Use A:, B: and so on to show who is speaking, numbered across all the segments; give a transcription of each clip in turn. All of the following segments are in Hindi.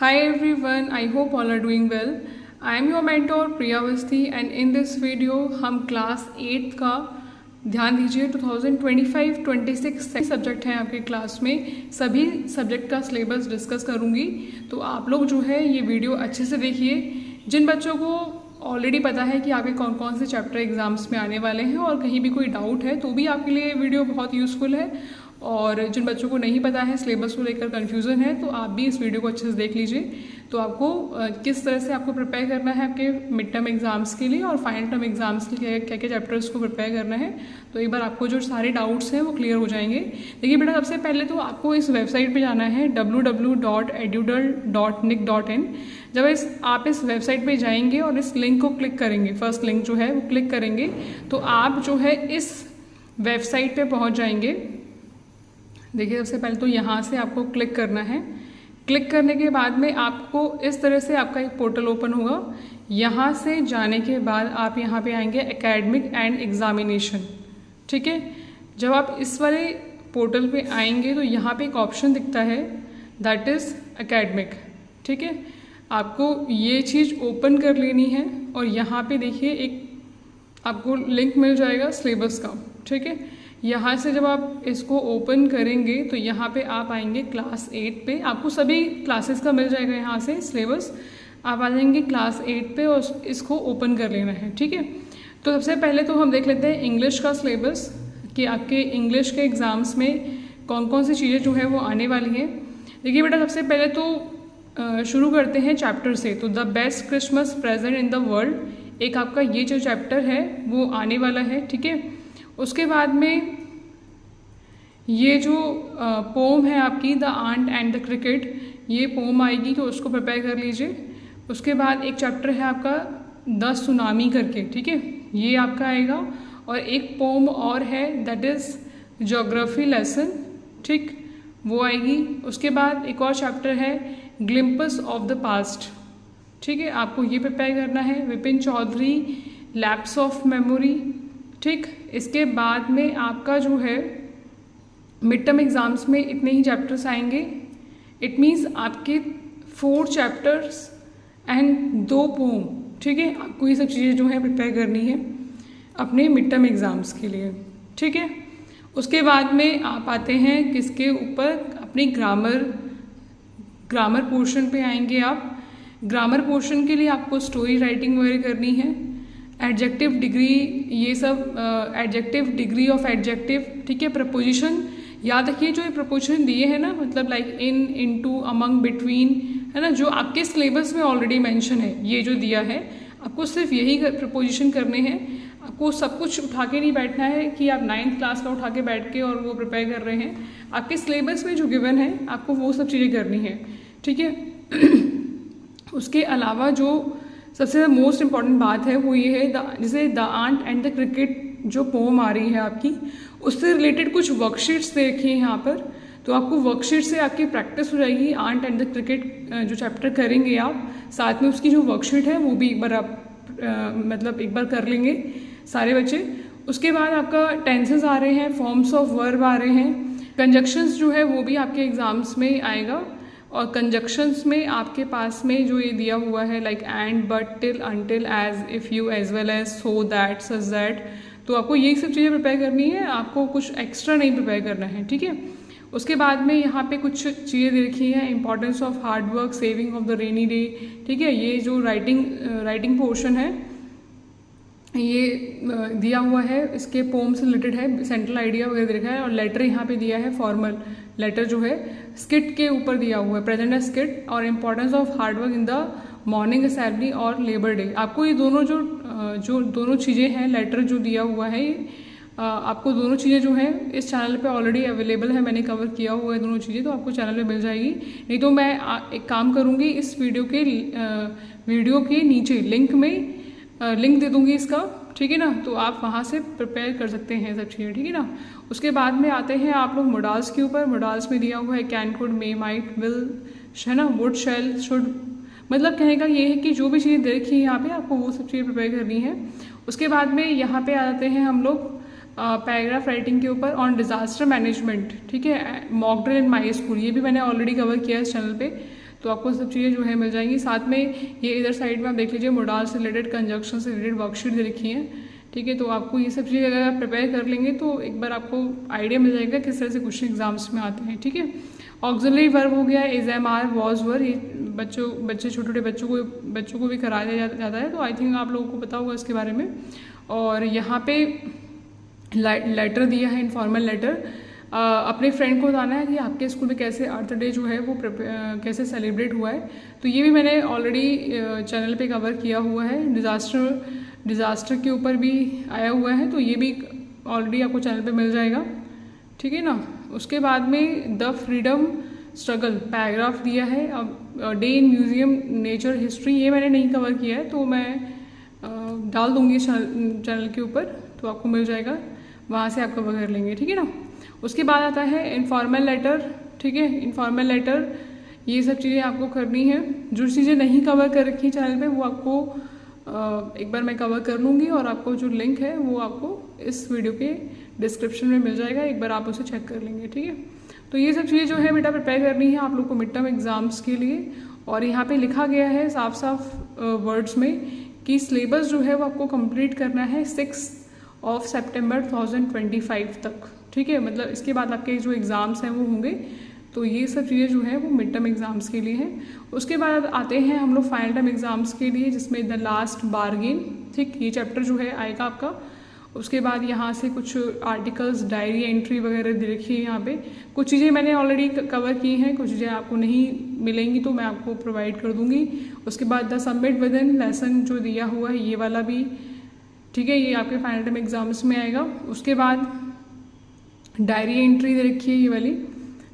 A: Hi everyone, I hope all are doing well. I am your mentor Priya Avasthi and in this video हम क्लास 8 का ध्यान दीजिए 2025-26 सब्जेक्ट हैं आपके क्लास में, सभी सब्जेक्ट का सिलेबस डिस्कस करूंगी। तो आप लोग जो है ये वीडियो अच्छे से देखिए। जिन बच्चों को ऑलरेडी पता है कि आपके कौन कौन से चैप्टर एग्जाम्स में आने वाले हैं और कहीं भी कोई डाउट है तो भी आपके लिए वीडियो बहुत यूज़फुल है, और जिन बच्चों को नहीं पता है, सिलेबस को लेकर कन्फ्यूज़न है, तो आप भी इस वीडियो को अच्छे से देख लीजिए। तो आपको किस तरह से आपको प्रिपेयर करना है आपके मिड टर्म एग्जाम्स के लिए और फाइनल टर्म एग्जाम्स के लिए क्या क्या चैप्टर्स को प्रिपेयर करना है, तो एक बार आपको जो सारे डाउट्स हैं वो क्लियर हो जाएंगे। देखिए बेटा, सबसे पहले तो आपको इस वेबसाइट पे जाना है www.edudel.nic.in। जब आप इस वेबसाइट पे जाएंगे और इस लिंक को क्लिक करेंगे, फर्स्ट लिंक जो है वो क्लिक करेंगे, तो आप जो है इस वेबसाइट पे पहुंच जाएंगे। देखिए सबसे पहले तो यहाँ से आपको क्लिक करना है। क्लिक करने के बाद में आपको इस तरह से आपका एक पोर्टल ओपन होगा। यहाँ से जाने के बाद आप यहाँ पे आएंगे एकेडमिक एंड एग्जामिनेशन, ठीक है। जब आप इस वाले पोर्टल पे आएंगे तो यहाँ पे एक ऑप्शन दिखता है, दैट इज़ एकेडमिक, ठीक है। आपको ये चीज़ ओपन कर लेनी है और यहाँ पे देखिए एक आपको लिंक मिल जाएगा सिलेबस का, ठीक है। यहाँ से जब आप इसको ओपन करेंगे तो यहाँ पे आप आएंगे क्लास 8 पे, आपको सभी क्लासेस का मिल जाएगा यहाँ से सिलेबस। आप आ जाएंगे क्लास 8 पे और इसको ओपन कर लेना है, ठीक है। तो सबसे पहले तो हम देख लेते हैं इंग्लिश का सिलेबस कि आपके इंग्लिश के एग्ज़ाम्स में कौन कौन सी चीज़ें जो है वो आने वाली हैं। देखिए बेटा, सबसे पहले तो शुरू करते हैं चैप्टर से। तो the best Christmas present in the world, एक आपका ये जो चैप्टर है वो आने वाला है, ठीक है। उसके बाद में ये जो पोम है आपकी the ant and the cricket, ये पोम आएगी तो उसको प्रिपेयर कर लीजिए। उसके बाद एक चैप्टर है आपका द सुनामी करके, ठीक है, ये आपका आएगा। और एक पोम और है दैट इज़ ज्योग्राफी लेसन, ठीक, वो आएगी। उसके बाद एक और चैप्टर है ग्लिम्पस ऑफ द पास्ट, ठीक है, आपको ये प्रिपेयर करना है। Vipin Chaudhary lapse of memory, ठीक। इसके बाद में आपका जो है मिड टर्म एग्ज़ाम्स में इतने ही चैप्टर्स आएंगे। इट मीन्स आपके 4 चैप्टर्स एंड 2 पोम, ठीक है। आपको ये सब चीज़ें जो है प्रिपेयर करनी है अपने मिड टर्म एग्ज़ाम्स के लिए, ठीक है। उसके बाद में आप आते हैं किसके ऊपर, अपनी ग्रामर पोर्शन पे आएंगे आप। ग्रामर पोर्शन के लिए आपको स्टोरी राइटिंग वगैरह करनी है, एडजेक्टिव डिग्री, ये सब एडजेक्टिव डिग्री ऑफ एडजेक्टिव, ठीक है। प्रपोजिशन याद रखिए, जो ये प्रपोजिशन दिए हैं ना, मतलब like in, into, among, between, है ना, जो आपके सिलेबस में ऑलरेडी मेंशन है, ये जो दिया है आपको सिर्फ यही प्रपोजिशन करने हैं। आपको सब कुछ उठा के नहीं बैठना है कि आप 9th क्लास का उठा के बैठ के और वो प्रिपेयर कर रहे हैं। आपके सिलेबस में जो गिवन है आपको वो सब चीज़ें करनी है, ठीक है। उसके अलावा जो सबसे मोस्ट इम्पॉर्टेंट बात है वो ये है, जैसे the ant and the cricket जो पोम आ रही है आपकी, उससे रिलेटेड कुछ वर्कशीट्स दे रखी हैं यहाँ पर। तो आपको वर्कशीट से आपकी प्रैक्टिस हो जाएगी। आंट एंड द क्रिकेट जो चैप्टर करेंगे आप, साथ में उसकी जो वर्कशीट है वो भी एक बार आप मतलब एक बार कर लेंगे सारे बच्चे। उसके बाद आपका टेंसेस आ रहे हैं, फॉर्म्स ऑफ वर्ब आ रहे हैं, कंजक्शंस जो है वो भी आपके एग्जाम्स में आएगा। और कंजक्शंस में आपके पास में जो ये दिया हुआ है like and, but, till, until, as, if, you, as well as, so, that, such that, तो आपको यही सब चीज़ें प्रिपेयर करनी है, आपको कुछ एक्स्ट्रा नहीं प्रिपेयर करना है, ठीक है। उसके बाद में यहाँ पे कुछ चीज़ें दे रखी हैं, importance of hard work, saving of the rainy day, ठीक है। ये जो राइटिंग पोर्शन है ये दिया हुआ है, इसके पोम से रिलेटेड है, सेंट्रल आइडिया वगैरह दे रखा है। और लेटर यहाँ पे दिया है, फॉर्मल लेटर जो है स्किट के ऊपर दिया हुआ है, प्रेजेंट स्किट, और importance of hard work in the morning assembly और लेबर डे। आपको ये दोनों जो दोनों चीज़ें हैं, लेटर जो दिया हुआ है, आपको दोनों चीज़ें जो हैं इस चैनल पे ऑलरेडी अवेलेबल है, मैंने कवर किया हुआ है दोनों चीज़ें, तो आपको चैनल पे मिल जाएगी। नहीं तो मैं एक काम करूँगी, इस वीडियो के नीचे लिंक में लिंक दे दूँगी इसका, ठीक है ना, तो आप वहाँ से प्रिपेयर कर सकते हैं सब चीज़ें, ठीक है ना। उसके बाद में आते हैं आप लोग मोडाल्स के ऊपर। मोडाल्स में दिया हुआ है can, could, may, might, will, है ना, वुड, शैल, शुड, मतलब कहने का ये है कि जो भी चीज़ें दे रखी है यहाँ पे आपको वो सब चीज़ें प्रिपेयर करनी है। उसके बाद में यहाँ पे आ जाते हैं हम लोग पैराग्राफ राइटिंग के ऊपर ऑन डिज़ास्टर मैनेजमेंट, ठीक है, mock drill in my school, ये भी मैंने ऑलरेडी कवर किया है इस चैनल पे। तो आपको सब चीज़ें जो है मिल जाएंगी। साथ में ये इधर साइड में आप देख लीजिए मोडाल से रिलेटेड, कंजक्शन से रिलेटेड वर्कशीट दे रखी हैं, ठीक है। तो आपको ये सब चीज़ें अगर आप प्रिपेयर कर लेंगे तो एक बार आपको आइडिया मिल जाएगा किस तरह से क्वेश्चन एग्जाम्स में आते हैं, ठीक है। ऑक्सिलरी वर्ब हो गया, इज, एम, आर, वॉज, वर, ये बच्चे छोटे छोटे बच्चों को भी कराया जाता है, तो आई थिंक आप लोगों को पता होगा इसके बारे में। और यहाँ पे लेटर दिया है, इनफॉर्मल लेटर, अपने फ्रेंड को बताना है कि आपके स्कूल में कैसे अर्थ डे जो है वो कैसे सेलिब्रेट हुआ है। तो ये भी मैंने ऑलरेडी चैनल पे कवर किया हुआ है, डिज़ास्टर के ऊपर भी आया हुआ है, तो ये भी ऑलरेडी आपको चैनल पे मिल जाएगा, ठीक है ना। उसके बाद में द फ्रीडम स्ट्रगल पैराग्राफ दिया है। अब day in museum nature history ये मैंने नहीं कवर किया है, तो मैं डाल दूँगी चैनल के ऊपर, तो आपको मिल जाएगा, वहाँ से आप कवर कर लेंगे, ठीक है ना। उसके बाद आता है इनफॉर्मल लेटर, ठीक है। इनफॉर्मल लेटर ये सब चीज़ें आपको करनी है। जो चीज़ें नहीं कवर कर रखी चैनल पे वो आपको एक बार मैं कवर कर लूँगी, और आपको जो लिंक है वो आपको इस वीडियो के डिस्क्रिप्शन में मिल जाएगा, एक बार आप उसे चेक कर लेंगे, ठीक है। तो ये सब चीज़ें जो है बेटा प्रिपेयर करनी है आप लोग को मिड टर्म एग्जाम्स के लिए। और यहाँ पे लिखा गया है साफ साफ वर्ड्स में कि सिलेबस जो है वो आपको कंप्लीट करना है 6 सितंबर 2025 तक, ठीक है। मतलब इसके बाद आपके जो एग्ज़ाम्स हैं वो होंगे, तो ये सब चीज़ें जो है वो मिड टर्म एग्ज़ाम्स के लिए हैं। उसके बाद आते हैं हम लोग फाइनल टर्म एग्ज़ाम्स के लिए, जिसमें द लास्ट बार्गेन, ठीक, ये चैप्टर जो है आएगा आपका। उसके बाद यहाँ से कुछ आर्टिकल्स, डायरी एंट्री वगैरह दे रखी है। यहाँ पे कुछ चीज़ें मैंने ऑलरेडी कवर की हैं, कुछ चीज़ें आपको नहीं मिलेंगी तो मैं आपको प्रोवाइड कर दूँगी। उसके बाद the submit with in lesson जो दिया हुआ है ये वाला भी, ठीक है, ये आपके फाइनल टर्म एग्जाम्स में आएगा। उसके बाद डायरी एंट्री दे रखी है ये वाली,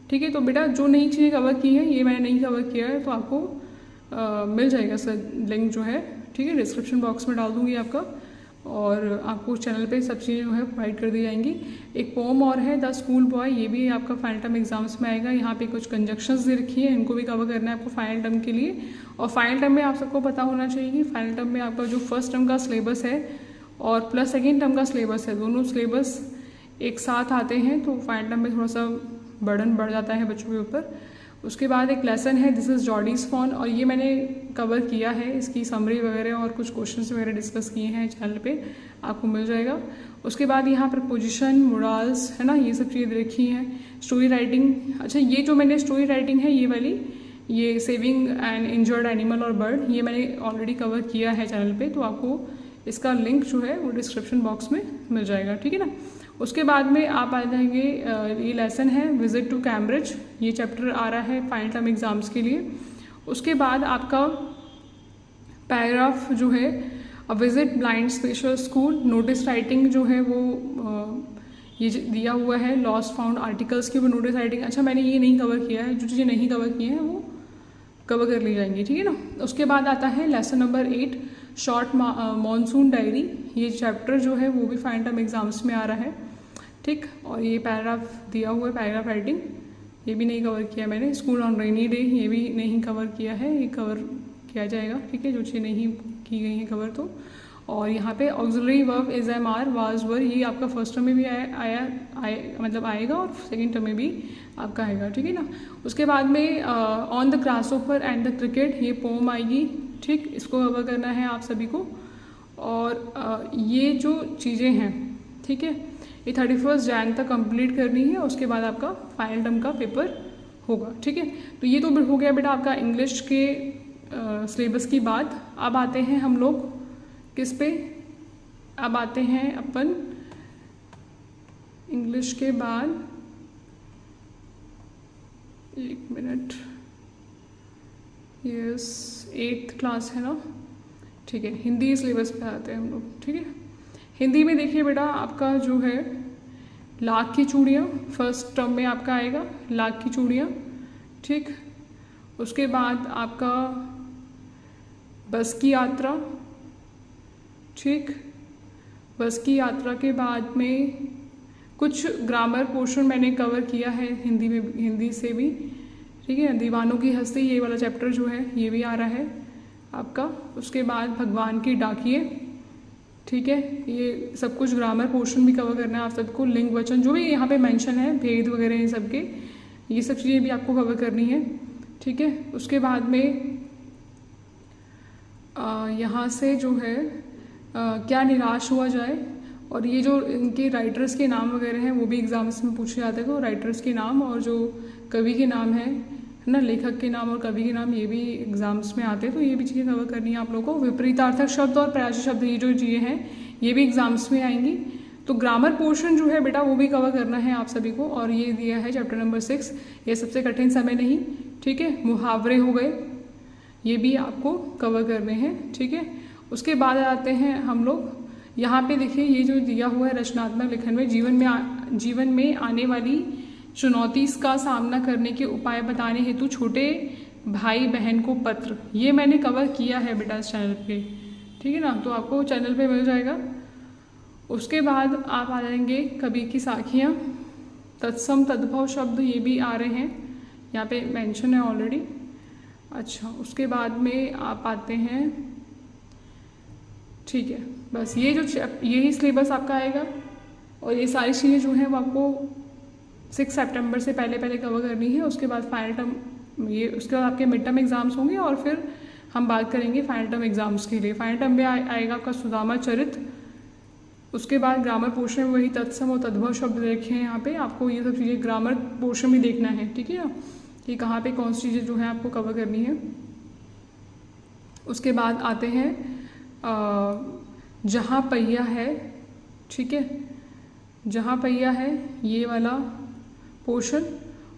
A: ठीक है। तो बेटा जो नई चीज़ें कवर की हैं ये मैंने नहीं कवर किया है, तो आपको मिल जाएगा सर लिंक जो है, ठीक है, डिस्क्रिप्शन बॉक्स में डाल दूँगी आपका, और आपको चैनल पे सब चीज़ें जो है प्रोवाइड कर दी जाएंगी। एक पोम और है द स्कूल बॉय, ये भी आपका फाइनल टर्म एग्जाम्स में आएगा। यहाँ पे कुछ कंजक्शंस दे रखी है, इनको भी कवर करना है आपको फाइनल टर्म के लिए। और फाइनल टर्म में आप सबको पता होना चाहिए कि फाइनल टर्म में आपका जो फर्स्ट टर्म का सिलेबस है और प्लस सेकेंड टर्म का सिलेबस है, दोनों सिलेबस एक साथ आते हैं, तो फाइनल टर्म में थोड़ा सा बर्डन बढ़ जाता है बच्चों के ऊपर। उसके बाद एक लेसन है दिस इज़ जॉडीज फोन, और ये मैंने कवर किया है, इसकी समरी वगैरह और कुछ क्वेश्चंस वगैरह डिस्कस किए हैं चैनल पे, आपको मिल जाएगा। उसके बाद यहाँ पर पोजीशन, मोडाल्स, है ना, ये सब चीज़ें रखी हैं। स्टोरी राइटिंग, अच्छा ये जो मैंने स्टोरी राइटिंग है ये वाली, ये सेविंग एन इंजर्ड एनिमल और बर्ड, ये मैंने ऑलरेडी कवर किया है चैनल पर, तो आपको इसका लिंक जो है वो डिस्क्रिप्शन बॉक्स में मिल जाएगा, ठीक है ना। उसके बाद में आप आ जाएंगे, ये लेसन है विजिट टू कैम्ब्रिज, ये चैप्टर आ रहा है फाइनल टर्म एग्जाम्स के लिए। उसके बाद आपका पैराग्राफ जो है visit blind special school, notice writing जो है वो ये दिया हुआ है, लॉस्ट फाउंड आर्टिकल्स की वो नोटिस राइटिंग, अच्छा मैंने ये नहीं कवर किया है, जो चीज़ें नहीं कवर की हैं वो कवर कर ली जाएंगी, ठीक है ना। उसके बाद आता है lesson number 8 short monsoon diary, ये चैप्टर जो है वो भी फाइनल टर्म एग्जाम्स में आ रहा है, ठीक। और ये पैराग्राफ दिया हुआ है, पैराग्राफ राइटिंग, ये भी नहीं कवर किया मैंने। स्कूल ऑन रेनी डे, ये भी नहीं कवर किया है, ये कवर किया जाएगा, ठीक है, जो चीज़ें नहीं की गई हैं कवर तो। और यहाँ पे auxiliary verb is, am, are, was, were, ये आपका फर्स्ट टर्म में भी मतलब आएगा और सेकेंड टर्म में भी आपका आएगा, ठीक है ना। उसके बाद में on the grasshopper and the cricket, ये पोम आएगी, ठीक, इसको कवर करना है आप सभी को। और ये जो चीज़ें हैं, ठीक है, ये 31 जैन तक कंप्लीट करनी है, उसके बाद आपका फाइनल टर्म का पेपर होगा, ठीक है। तो ये तो हो गया बेटा आपका इंग्लिश के सिलेबस की बात। अब आते हैं हम लोग किस पे, अब आते हैं अपन इंग्लिश के बाद, एक मिनट, यस 8th क्लास है ना, ठीक है, हिंदी सिलेबस पे आते हैं हम लोग, ठीक है। हिंदी में देखिए बेटा आपका जो है लाख की चूड़ियाँ, फर्स्ट टर्म में आपका आएगा लाख की चूड़ियाँ, ठीक। उसके बाद आपका बस की यात्रा, ठीक, बस की यात्रा के बाद में कुछ ग्रामर पोर्शन मैंने कवर किया है हिंदी में, हिंदी से भी, ठीक है। दीवानों की हस्ती, ये वाला चैप्टर जो है ये भी आ रहा है आपका। उसके बाद भगवान की डाकिये, ठीक है, ये सब कुछ ग्रामर पोर्शन भी कवर करना है आप सबको। लिंग वचन जो भी यहाँ पे मेंशन है, भेद वगैरह इन सब के, ये सब चीज़ें भी आपको कवर करनी है, ठीक है। उसके बाद में यहाँ से जो है क्या निराश हुआ जाए, और ये जो इनके राइटर्स के नाम वगैरह हैं वो भी एग्जाम्स में पूछे जाते हैं, तो राइटर्स के नाम और जो कवि के नाम है ना, लेखक के नाम और कवि के नाम, ये भी एग्जाम्स में आते हैं, तो ये भी चीज़ें कवर करनी है आप लोगों को। विपरीतार्थक शब्द और प्रयासी शब्द, ये जो चीज़ें हैं ये भी एग्जाम्स में आएंगी। तो ग्रामर पोर्शन जो है बेटा वो भी कवर करना है आप सभी को, और ये दिया है चैप्टर नंबर 6, ये सबसे कठिन समय नहीं, ठीक है। मुहावरे हो गए, ये भी आपको कवर करने हैं, ठीक है। उसके बाद आते हैं हम लोग, यहाँ पे देखिए ये जो दिया हुआ है रचनात्मक लेखन में जीवन में आने वाली चुनौती का सामना करने के उपाय बताने हेतु छोटे भाई बहन को पत्र, ये मैंने कवर किया है बेटा इस चैनल पे, ठीक है ना, तो आपको चैनल पे मिल जाएगा। उसके बाद आप आ जाएंगे कवि की साखियाँ, तत्सम तद्भव शब्द, ये भी आ रहे हैं, यहाँ पे मेंशन है ऑलरेडी। अच्छा, उसके बाद में आप आते हैं, ठीक है, बस ये जो यही सिलेबस आपका आएगा, और ये सारी चीज़ें जो हैं वो आपको 6 सितंबर से पहले कवर करनी है। उसके बाद फाइनल टर्म, ये उसके बाद आपके मिड टर्म एग्जाम्स होंगे, और फिर हम बात करेंगे फाइनल टर्म एग्जाम्स के लिए। फाइनल टर्म में आएगा आपका सुदामा चरित। उसके बाद ग्रामर पोर्शन में वही तत्सम और तद्भव शब्द देखे हैं यहाँ पे, आपको ये सब चीज़ें ग्रामर पोर्शन में देखना है, ठीक है ना, कि कहाँ पे कौन सी चीज़ें जो है आपको कवर करनी है। उसके बाद आते हैं जहाँ पहिया है, ठीक है, जहाँ पहिया है ये वाला पोर्शन।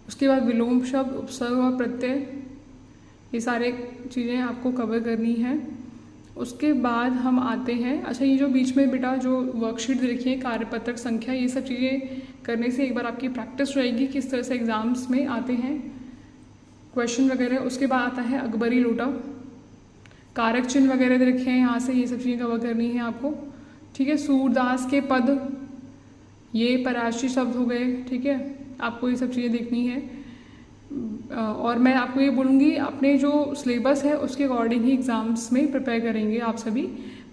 A: उसके बाद विलोम शब्द, उपसर्ग और प्रत्यय, ये सारे चीज़ें आपको कवर करनी है। उसके बाद हम आते हैं, अच्छा ये जो बीच में बेटा जो वर्कशीट देखिए, कार्यपत्रक संख्या, ये सब चीज़ें करने से एक बार आपकी प्रैक्टिस रहेगी किस तरह से एग्जाम्स में आते हैं क्वेश्चन वगैरह। उसके बाद आता है अकबरी लोटा, कारक चिन्ह वगैरह देखे हैं यहाँ से, ये सब चीज़ें कवर करनी है आपको, ठीक है। सूरदास के पद, ये पराशी शब्द हो गए, ठीक है, आपको ये सब चीज़ें देखनी है। और मैं आपको ये बोलूँगी अपने जो सिलेबस है उसके अकॉर्डिंग ही एग्ज़ाम्स में प्रिपेयर करेंगे आप सभी।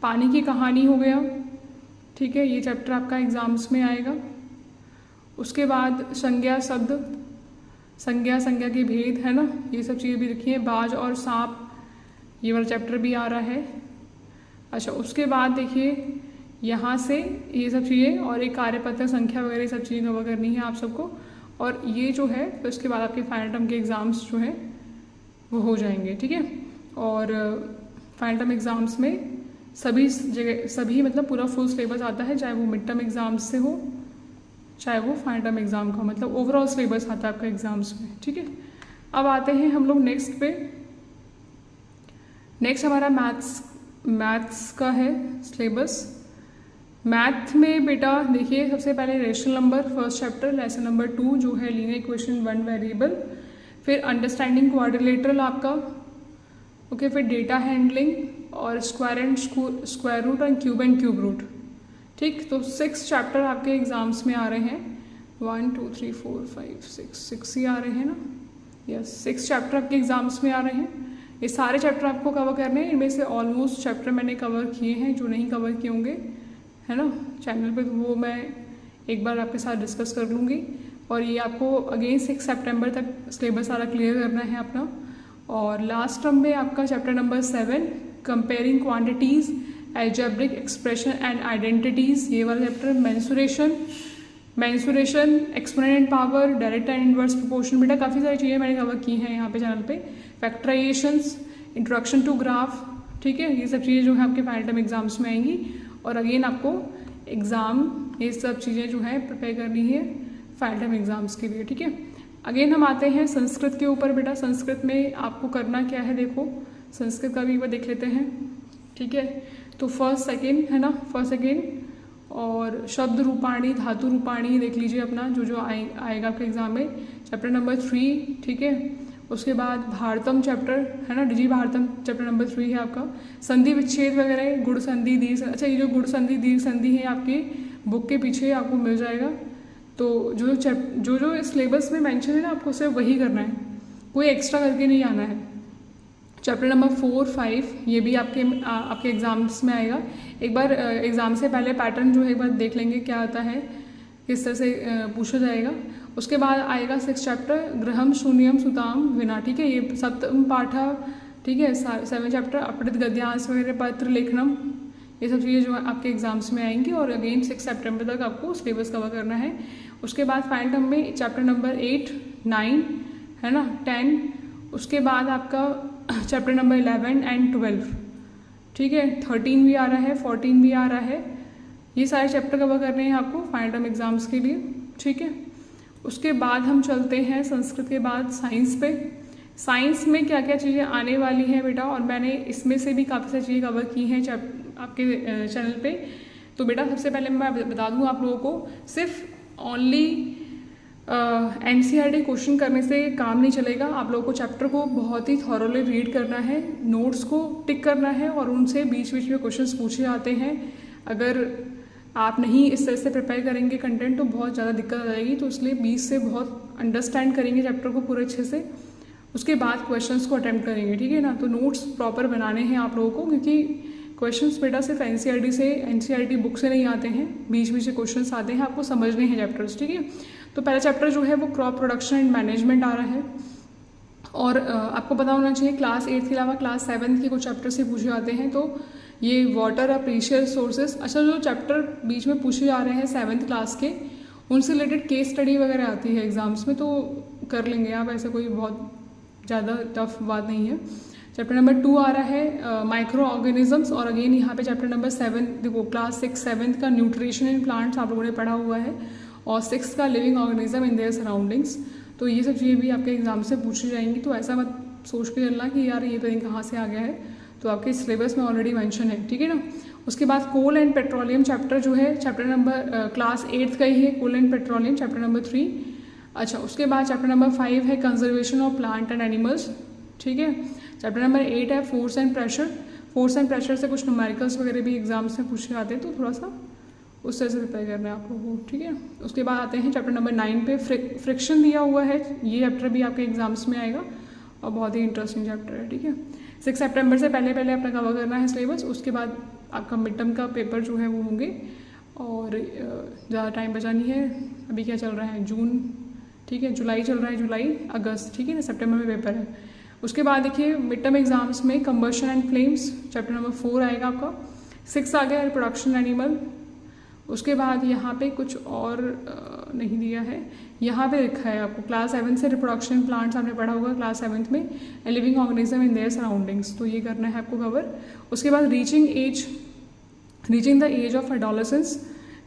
A: पानी की कहानी हो गया, ठीक है, ये चैप्टर आपका एग्ज़ाम्स में आएगा। उसके बाद संज्ञा शब्द, संज्ञा के भेद, है ना, ये सब चीज़ें भी रखी हैं। बाज और सांप, ये वाला चैप्टर भी आ रहा है। अच्छा, उसके बाद देखिए यहाँ से ये सब चीज़ें और एक कार्यपत्र संख्या वगैरह ये सब चीज़ें कवर करनी है आप सबको। और ये जो है तो इसके बाद आपके फाइनल टर्म के एग्ज़ाम्स जो हैं वो हो जाएंगे, ठीक है। और फाइनल टर्म एग्ज़ाम्स में सभी मतलब पूरा फुल सिलेबस आता है, चाहे वो मिड टर्म एग्ज़ाम्स से हो चाहे वो फाइनल टर्म एग्ज़ाम का, मतलब ओवरऑल सिलेबस आता है आपका एग्ज़ाम्स में, ठीक है। अब आते हैं हम लोग नेक्स्ट पे। नेक्स्ट हमारा मैथ्स का है सिलेबस। मैथ में बेटा देखिए सबसे पहले rational number first chapter, lesson number 2 जो है लीनियर इक्वेशन 1 वेरिएबल, फिर अंडरस्टैंडिंग क्वाड्रिलेटरल आपका, ओके, फिर डेटा हैंडलिंग और स्क्वायर रूट और क्यूब एंड क्यूब रूट, ठीक। तो 6 चैप्टर आपके एग्जाम्स में आ रहे हैं, 1 2 3 4 5 6 ही आ रहे हैं ना, यस 6 चैप्टर आपके एग्जाम्स में आ रहे हैं। ये सारे चैप्टर आपको कवर करने हैं, इनमें से ऑलमोस्ट चैप्टर मैंने कवर किए हैं, जो नहीं कवर किए होंगे है ना चैनल पे, तो वो मैं एक बार आपके साथ डिस्कस कर लूँगी। और ये आपको अगेन 6 सितंबर तक सिलेबस सारा क्लियर करना है अपना। और लास्ट टर्म में आपका chapter number 7 comparing quantities, algebraic expression and identities, ये वाला chapter, mensuration, exponent power, direct and inverse proportion, बेटा काफ़ी सारी चीज़ें मैंने कवर की हैं यहाँ पे चैनल पे। फैक्टराइजेशंस, इंट्रोडक्शन टू ग्राफ, ठीक है, ये सब चीज़ें जो है आपके फाइनल टर्म एग्जाम्स में आएंगी। और अगेन आपको एग्ज़ाम ये सब चीज़ें जो है प्रिपेयर करनी है फाइनल टर्म एग्जाम्स के लिए, ठीक है। अगेन हम आते हैं संस्कृत के ऊपर। बेटा संस्कृत में आपको करना क्या है, देखो संस्कृत का भी एक बार देख लेते हैं, ठीक है। तो फर्स्ट सेकेंड है ना, फर्स्ट सेकेंड और शब्द रूपाणी, धातु रूपाणी देख लीजिए अपना, जो आएगा आपके एग्जाम में, चैप्टर नंबर 3, ठीक है। उसके बाद भारतम चैप्टर है ना, डिजी भारतम चैप्टर नंबर 3 है आपका। संधि विच्छेद वगैरह, गुण संधि, दीर्घ संधि, अच्छा ये जो गुण संधि दीर्घ संधि है आपकी बुक के पीछे आपको मिल जाएगा। तो जो सिलेबस में मेंशन है ना, आपको सिर्फ वही करना है, कोई एक्स्ट्रा करके नहीं आना है। चैप्टर नंबर 4, 5 ये भी आपके एग्जाम्स में आएगा। एक बार एग्ज़ाम से पहले पैटर्न जो है एक बार देख लेंगे क्या आता है, किस तरह से पूछा जाएगा। उसके बाद आएगा 6 चैप्टर गृहम शून्यम सुताम विना, ठीक है, ये सप्तम पाठा, ठीक है। 7 चैप्टर अपृत गद्यांश वगैरह पत्र लेखनम, ये सब चीज़ें जो आपके एग्जाम्स में आएंगी। और अगेन 6 सितंबर तक आपको सिलेबस कवर करना है। उसके बाद फाइनल टर्म में चैप्टर नंबर 8, 9 है ना, 10, उसके बाद आपका चैप्टर नंबर 11 एंड 12, ठीक है। 13 भी आ रहा है, 14 भी आ रहा है। ये सारे चैप्टर कवर करने हैं आपको फाइनल टर्म एग्जाम्स के लिए, ठीक है। उसके बाद हम चलते हैं संस्कृत के बाद साइंस पे। साइंस में क्या क्या चीज़ें आने वाली हैं बेटा, और मैंने इसमें से भी काफ़ी सारी चीज़ें कवर की हैं आपके चैनल पे। तो बेटा सबसे पहले मैं बता दूं आप लोगों को, सिर्फ ओनली NCERT क्वेश्चन करने से काम नहीं चलेगा। आप लोगों को चैप्टर को बहुत ही थॉरोली रीड करना है, नोट्स को टिक करना है, और उनसे बीच बीच में क्वेश्चंस पूछे जाते हैं। अगर आप नहीं इस तरह से प्रिपेयर करेंगे कंटेंट तो बहुत ज़्यादा दिक्कत आ जाएगी। तो इसलिए बीच से बहुत अंडरस्टैंड करेंगे चैप्टर को पूरे अच्छे से, उसके बाद क्वेश्चंस को अटेम्प्ट करेंगे, ठीक है ना। तो नोट्स प्रॉपर बनाने हैं आप लोगों को, क्योंकि क्वेश्चंस बेटा सिर्फ NCERT बुक से नहीं आते हैं, बीच बीच से क्वेश्चंस आते हैं, आपको समझने हैं चैप्टर्स, ठीक है। तो पहला चैप्टर जो है वो क्रॉप प्रोडक्शन एंड मैनेजमेंट आ रहा है। और आपको पता होना चाहिए क्लास 8 के अलावा क्लास 7 के कुछ चैप्टर से पूछे जाते हैं। तो ये वाटर और प्रीशियस सोर्सेस, अच्छा जो चैप्टर बीच में पूछे जा रहे हैं 7th क्लास के, उनसे रिलेटेड केस स्टडी वगैरह आती है एग्जाम्स में, तो कर लेंगे आप, ऐसा कोई बहुत ज़्यादा टफ बात नहीं है। चैप्टर नंबर 2 आ रहा है माइक्रो ऑर्गेनिजम्स, और अगेन यहाँ पे चैप्टर नंबर 7, देखो क्लास 6 7th का न्यूट्रिशन इन प्लांट्स आप लोगों ने पढ़ा हुआ है, और 6th का living organism in their surroundings. तो ये सब चीज़ें भी आपके एग्जाम से पूछी जाएंगी। तो ऐसा मत सोच के चलना कि यार ये पता कहाँ से आ गया है, तो आपके सिलेबस में ऑलरेडी मेंशन है, ठीक है ना। उसके बाद कोल एंड पेट्रोलियम चैप्टर जो है चैप्टर नंबर क्लास 8 का ही है, कोल एंड पेट्रोलियम चैप्टर नंबर 3। अच्छा, उसके बाद चैप्टर नंबर 5 है conservation of plant and animals, ठीक है। चैप्टर नंबर 8 है force and pressure. Force and pressure से कुछ न्यूमेरिकल्स वगैरह भी एग्जाम्स में पूछे जाते हैं, तो थोड़ा सा उस तरह से प्रिपेयर करना है आप लोगों को, ठीक है। उसके बाद आते हैं चैप्टर नंबर 9 पे, फ्रिक्शन दिया हुआ है, ये चैप्टर भी आपके एग्जाम्स में आएगा और बहुत ही इंटरेस्टिंग चैप्टर है, ठीक है। 6 सितंबर से पहले अपना कवर करना है सिलेबस। उसके बाद आपका मिड टर्म का पेपर जो है वो होंगे, और ज़्यादा टाइम बचा नहीं है। अभी क्या चल रहा है, जून, ठीक है, जुलाई चल रहा है, जुलाई अगस्त, ठीक है ना, सितंबर में पेपर है। उसके बाद देखिए मिड टर्म एग्जाम्स में combustion and flames chapter number 4 आएगा आपका। 6 आ गया रिप्रोडक्शन एनिमल। उसके बाद यहाँ पे कुछ और नहीं दिया है, यहाँ पे लिखा है आपको क्लास 7 से रिप्रोडक्शन प्लांट्स आपने पढ़ा होगा क्लास 7th में, living organism in their surroundings, तो ये करना है आपको कवर। उसके बाद reaching the age of adolescence,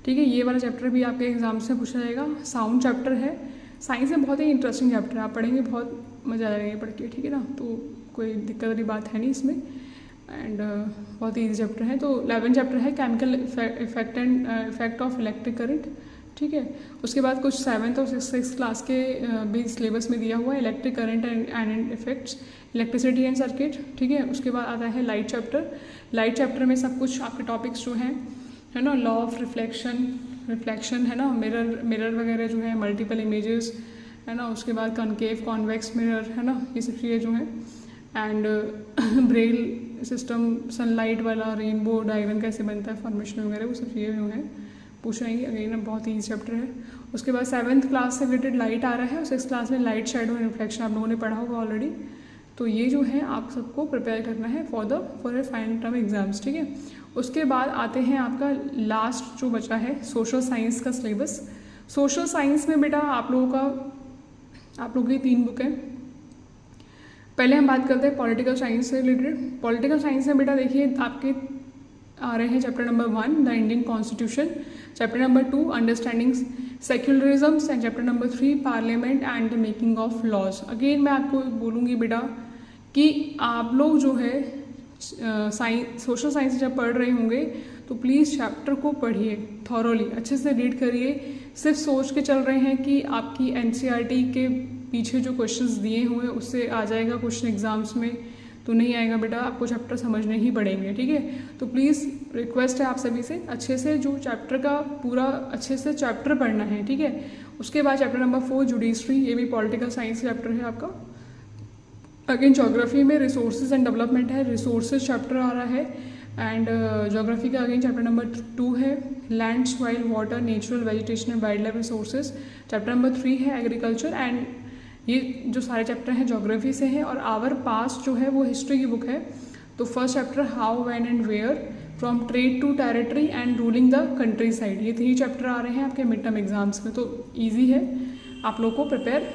A: ठीक है, ये वाला चैप्टर भी आपके एग्जाम से पूछा जाएगा। साउंड चैप्टर है, साइंस में बहुत ही इंटरेस्टिंग चैप्टर है, आप पढ़ेंगे बहुत मज़ा आएगा पढ़ के, ठीक है ना। तो कोई दिक्कत वाली बात है नहीं इसमें, एंड बहुत ही ईजी चैप्टर है। तो 11 चैप्टर है chemical effect of electric current, ठीक है। उसके बाद कुछ 7th और 6th क्लास के भी सिलेबस में दिया हुआ है, electric current and effects, electricity and circuit, ठीक है। उसके बाद आता है लाइट चैप्टर। लाइट चैप्टर में सब कुछ आपके टॉपिक्स जो हैं, है ना, लॉ ऑफ रिफ्लेक्शन है ना, मिरर वगैरह जो है, मल्टीपल इमेजेस है ना, उसके बाद कनकेव कॉन्वेक्स मिरर है ना, ये सब चीज़ें जो हैं, एंड ब्रेल सिस्टम, सनलाइट वाला, रेनबो डायग्राम कैसे बनता है, फॉर्मेशन वगैरह, वो सब चीज़ें जो हैं पूछ रहेंगे। अगेन बहुत ही चैप्टर है। उसके बाद 7th क्लास से रिलेटेड लाइट आ रहा है, और 6th क्लास में लाइट शेडो एंड रिफ्लेक्शन आप लोगों ने पढ़ा होगा ऑलरेडी। तो ये जो है आप सबको प्रिपेयर करना है for A final term exams, ठीक है। उसके बाद आते हैं आपका लास्ट जो बचा है सोशल साइंस का सिलेबस। सोशल साइंस में बेटा आप लोगों की 3 बुक हैं। पहले हम बात करते हैं पॉलिटिकल साइंस से रिलेटेड। पॉलिटिकल साइंस में बेटा देखिए आपके आ रहे हैं chapter number 1 the Indian constitution, chapter number 2 understanding secularism, and chapter number 3 parliament and the making of laws. Again मैं आपको बोलूँगी बेटा कि आप लोग जो है सोशल साइंस जब पढ़ रहे होंगे तो प्लीज़ चैप्टर को पढ़िए थॉरोली, अच्छे से रीड करिए। सिर्फ सोच के चल रहे हैं कि आपकी NCERT के पीछे जो क्वेश्चंस दिए हुए हैं उससे आ जाएगा क्वेश्चन एग्जाम्स में, तो नहीं आएगा बेटा, आपको चैप्टर समझने ही पड़ेंगे, ठीक है। तो प्लीज़ रिक्वेस्ट है आप सभी से अच्छे से जो चैप्टर का पूरा अच्छे से चैप्टर पढ़ना है, ठीक है। उसके बाद चैप्टर नंबर 4 जुडिशरी, ये भी पॉलिटिकल साइंस चैप्टर है आपका। अगेन ज्योग्राफी में रिसोर्सेज एंड डेवलपमेंट है, रिसोर्सेज चैप्टर आ रहा है, एंड ज्योग्राफी का अगेन चैप्टर नंबर 2 है, land, soil, water, natural vegetation and wild life resources. Chapter number 3 है एग्रीकल्चर, एंड ये जो सारे चैप्टर हैं ज्योग्राफी से हैं। और आवर पास्ट जो है वो हिस्ट्री की बुक है। तो first chapter how, when and where, from trade to territory and ruling the countryside, ये 3 चैप्टर आ रहे हैं आपके मिड टर्म एग्जाम्स में। तो ईजी है, आप लोग को प्रिपेयर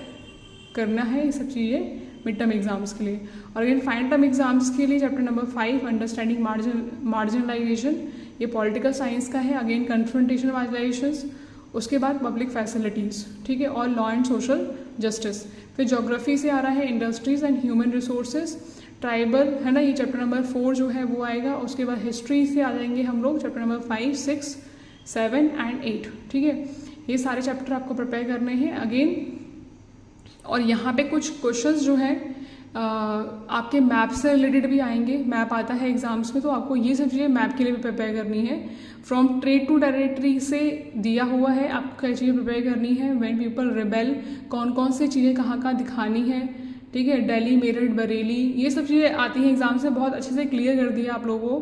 A: करना है ये सब चीज़ें मिड टर्म एग्जाम्स के लिए। और अगेन फाइनल टर्म एग्जाम्स के लिए चैप्टर नंबर 5 अंडरस्टैंडिंग मार्जिनलाइजेशन, ये पॉलिटिकल साइंस का है। अगेन कन्फ्रंटेशन मार्जिनलाइजेशंस, उसके बाद पब्लिक फैसिलिटीज़, ठीक है, और लॉ एंड सोशल जस्टिस। फिर ज्योग्राफी से आ रहा है industries and human resources, tribal है ना, ये चैप्टर नंबर 4 जो है वो आएगा। उसके बाद हिस्ट्री से आ जाएंगे हम लोग चैप्टर नंबर 5, 6, 7 एंड 8, ठीक है। ये सारे चैप्टर आपको प्रिपेयर करने हैं अगेन। और यहाँ पे कुछ क्वेश्चंस जो हैं आपके मैप से रिलेटेड भी आएंगे। मैप आता है एग्जाम्स में, तो आपको ये सब चीज़ें मैप के लिए भी प्रिपेयर करनी है। फ्रॉम ट्रेड टू टेरिटरी से दिया हुआ है, आपको क्या चीज़ें प्रिपेयर करनी है। व्हेन पीपल रिबेल, कौन कौन से चीज़ें कहाँ कहाँ दिखानी है, ठीक है। दिल्ली, मेरठ, बरेली, ये सब चीज़ें आती हैं एग्जाम से। बहुत अच्छे से क्लियर कर दिया आप लोगों को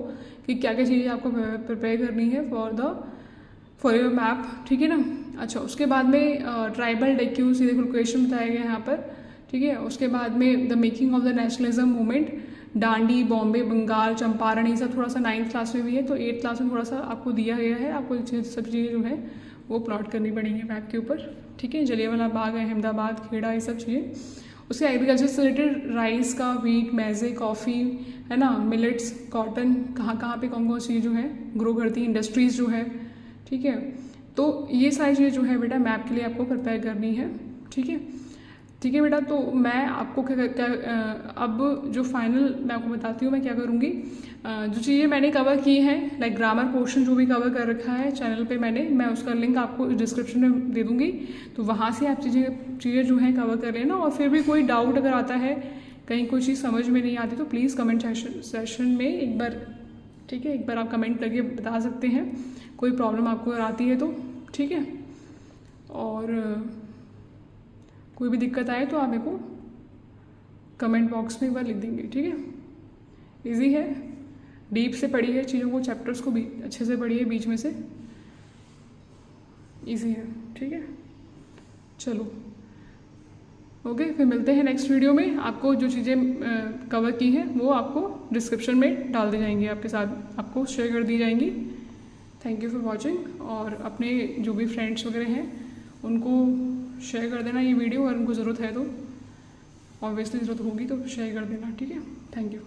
A: कि क्या क्या चीज़ें आपको प्रिपेयर करनी है फॉर योर मैप, ठीक है ना। अच्छा, उसके बाद में ट्राइबल डेक्यूज, ये देखो क्वेश्चन बताया गया है यहाँ पर, ठीक है। उसके बाद में the making of the nationalism movement, Dandi, Bombay, Bengal, Champaran, ये सब थोड़ा सा 9th क्लास में भी है। तो 8th क्लास में थोड़ा सा आपको दिया गया है, आपको सब चीज़ें जो है वो प्लॉट करनी पड़ेंगी मैप के ऊपर, ठीक है। जलियांवाला बाग, अहमदाबाद, खेड़ा, ये सब चीज़ें। उसके एग्रीकल्चर से रिलेटेड राइस का, वीट, मैज़े, कॉफ़ी, है ना, मिलेट्स, कॉटन, कहाँ पे कौन कौन सी जो है ग्रो करती है, इंडस्ट्रीज़ जो है, ठीक है। तो ये सारी चीज़ें जो है बेटा मैप के लिए आपको प्रिपेयर करनी है, ठीक है। ठीक है बेटा, तो मैं आपको क्या अब जो फाइनल मैं आपको बताती हूँ मैं क्या करूँगी। जो चीज़ें मैंने कवर की हैं, लाइक ग्रामर पोर्शन जो भी कवर कर रखा है चैनल पे मैं उसका लिंक आपको डिस्क्रिप्शन में दे दूँगी। तो वहाँ से आप चीज़ें जो हैं कवर कर लेना। और फिर भी कोई डाउट अगर आता है, कहीं कोई चीज़ समझ में नहीं आती, तो प्लीज़ कमेंट सेशन में एक बार, ठीक है, एक बार आप कमेंट करके बता सकते हैं कोई प्रॉब्लम आपको अगर आती है तो, ठीक है। और कोई भी दिक्कत आए तो आप मेरे को कमेंट बॉक्स में एक बार लिख देंगे, ठीक है। इजी है, डीप से पढ़ी है चीज़ों को, चैप्टर्स को भी अच्छे से पढ़ी है बीच में से, इजी है, ठीक है। चलो ओके, फिर मिलते हैं नेक्स्ट वीडियो में। आपको जो चीज़ें कवर की हैं वो आपको डिस्क्रिप्शन में डाल दी जाएंगी, आपके साथ आपको शेयर कर दी जाएंगी। Thank you for watching. और अपने जो भी फ्रेंड्स वगैरह हैं उनको शेयर कर देना ये वीडियो, अगर उनको ज़रूरत है तो, ऑब्वियसली ज़रूरत होगी तो शेयर कर देना, ठीक है। Thank you.